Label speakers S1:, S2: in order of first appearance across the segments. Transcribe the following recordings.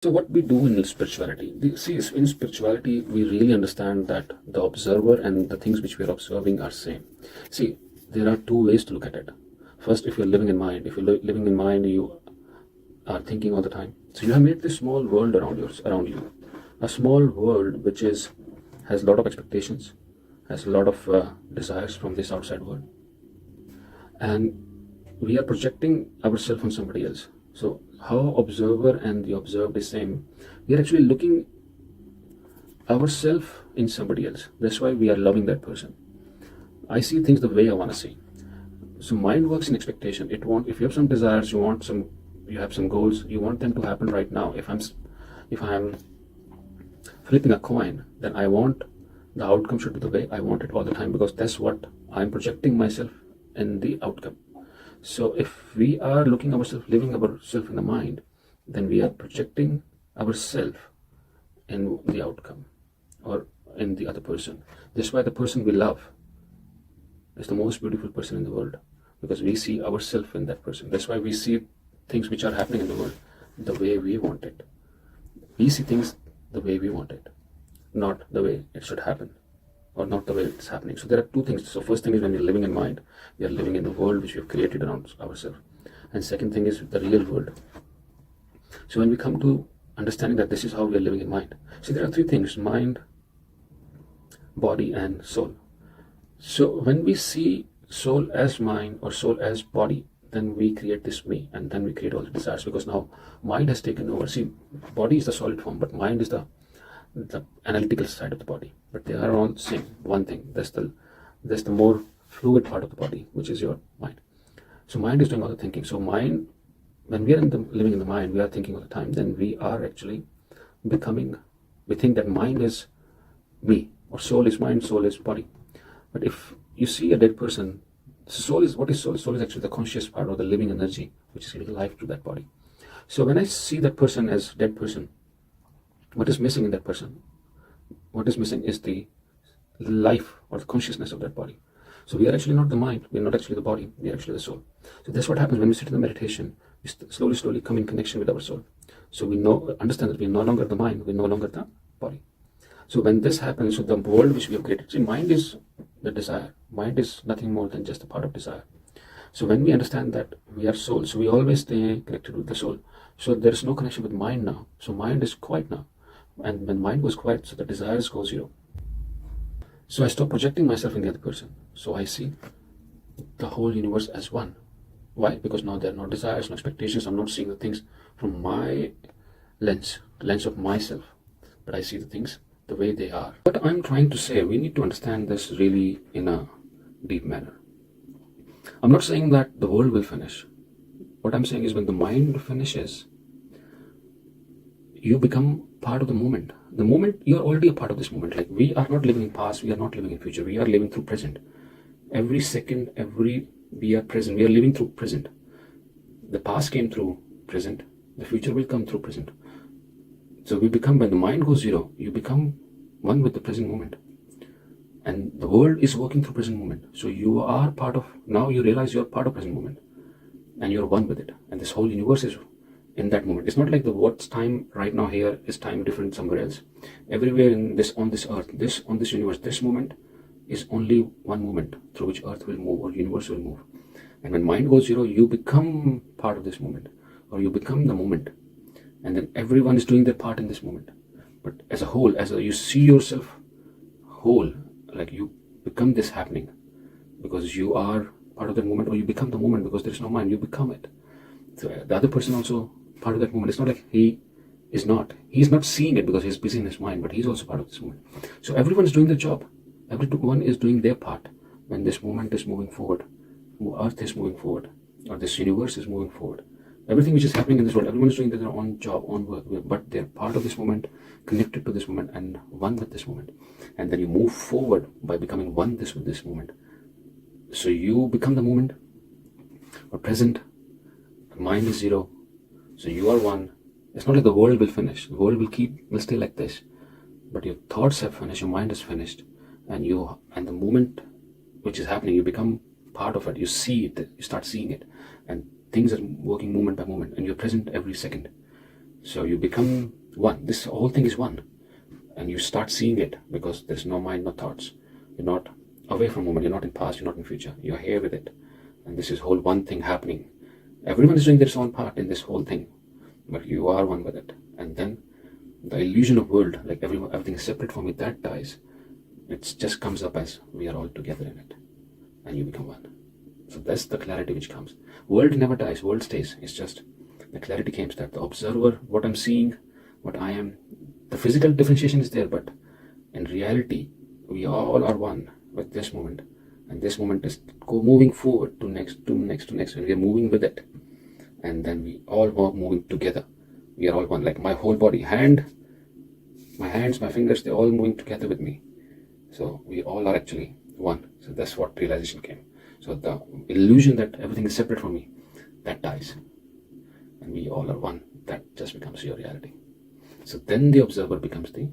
S1: So what we do in spirituality, see, in spirituality, we really understand that the observer and the things which we are observing are same. See, there are two ways to look at it. First, if you're living in mind, if you're living in mind, you are thinking all the time. So you have made this small world around you, a small world which has a lot of expectations, has a lot of desires from this outside world, and we are projecting ourselves on somebody else. So how observer and the observed is same, we are actually looking ourselves in somebody else. That's why we are loving that person. I see things the way I want to see. So mind works in expectation. It want, if you have some desires, you have some goals, you want them to happen right now. If I'm flipping a coin, then I want the outcome should be the way I want it all the time, because that's what I'm projecting myself in the outcome. So if we are looking ourselves, living ourselves in the mind, then we are projecting ourselves in the outcome or in the other person. That's why the person we love is the most beautiful person in the world, because we see ourselves in that person. That's why we see things which are happening in the world the way we want it. We see things the way we want it, not the way it should happen, or not the way it's happening. So there are two things. So first thing is, when we're living in mind, we are living in the world which we have created around ourselves. And second thing is the real world. So when we come to understanding that this is how we are living in mind, see, there are three things: mind, body, and soul. So when we see soul as mind or soul as body, then we create this me, and then we create all the desires, because now mind has taken over. See, body is the solid form, but mind is the analytical side of the body. But they are all same, one thing. That's the more fluid part of the body, which is your mind. So mind is doing all the thinking. So mind, when we are living in the mind, we are thinking all the time. Then we are actually becoming. We think that mind is me, or soul is mind, soul is body. But if you see a dead person, soul is, what is soul? Soul is actually the conscious part, or the living energy, which is giving life to that body. So when I see that person as dead person, what is missing in that person? What is missing is the life or the consciousness of that body. So we are actually not the mind, we are not actually the body, we are actually the soul. So that's what happens when we sit in the meditation. We slowly come in connection with our soul. So we understand that we are no longer the mind, we are no longer the body. So when this happens, so the world which we have created, see, mind is the desire. Mind is nothing more than just a part of desire. So when we understand that we are soul, so we always stay connected with the soul. So there is no connection with mind now. So mind is quiet now. And when mind goes quiet, so the desires go zero. So I stop projecting myself in the other person. So I see the whole universe as one. Why? Because now there are no desires, no expectations. I'm not seeing the things from my lens, the lens of myself, but I see the things the way they are. What I'm trying to say, we need to understand this really in a deep manner. I'm not saying that the world will finish. What I'm saying is, when the mind finishes, you become part of the moment. The moment, you're already a part of this moment. Like, we are not living in past, we are not living in future, we are living through present. Every second, we are present, we are living through present. The past came through present, the future will come through present. So we become, when the mind goes zero, you become one with the present moment. And the world is working through present moment. So you are part of, now you realize you're part of present moment. And you're one with it. And this whole universe is in that moment. It's not like what's time right now here is time different somewhere else. Everywhere on this earth, on this universe, this moment is only one moment through which earth will move or universe will move. And when mind goes zero, you become part of this moment, or you become the moment. And then everyone is doing their part in this moment. But as a whole, you see yourself whole, like you become this happening because you are part of that moment, or you become the moment because there is no mind, you become it. So the other person also part of that moment. It's not like he's not seeing it because he's busy in his mind, but he's also part of this moment. So everyone is doing their job. Everyone is doing their part. When this moment is moving forward, earth is moving forward, or this universe is moving forward, everything which is happening in this world, everyone is doing their own job, own work, but they're part of this moment, connected to this moment, and one with this moment. And then you move forward by becoming one with this moment. So you become the moment, or present. Mind is zero, so you are one. It's not like the world will finish. The world will stay like this, but your thoughts have finished, your mind is finished, and the moment which is happening, you become part of it. You see it, you start seeing it, and things are working moment by moment, and you're present every second. So you become one. This whole thing is one. And you start seeing it because there's no mind, no thoughts. You're not away from moment. You're not in past. You're not in future. You're here with it. And this is whole one thing happening. Everyone is doing their own part in this whole thing. But you are one with it. And then the illusion of world, like everything is separate from it, that dies. It just comes up as we are all together in it. And you become one. So that's the clarity which comes. World never dies. World stays. It's just the clarity comes that the observer, what I'm seeing, what I am, the physical differentiation is there, but in reality, we all are one with this moment. And this moment is moving forward to next, and we are moving with it. And then we all are moving together. We are all one. Like my whole body, my hands, my fingers, they're all moving together with me. So we all are actually one. So that's what realization came. So the illusion that everything is separate from me, that dies. And we all are one. That just becomes your reality. So then the observer becomes the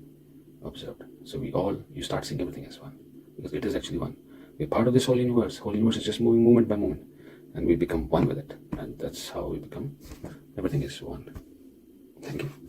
S1: observed. So you start seeing everything as one. Because it is actually one. We're part of this whole universe. Whole universe is just moving moment by moment. And we become one with it. And that's how we become, everything is one. Thank you.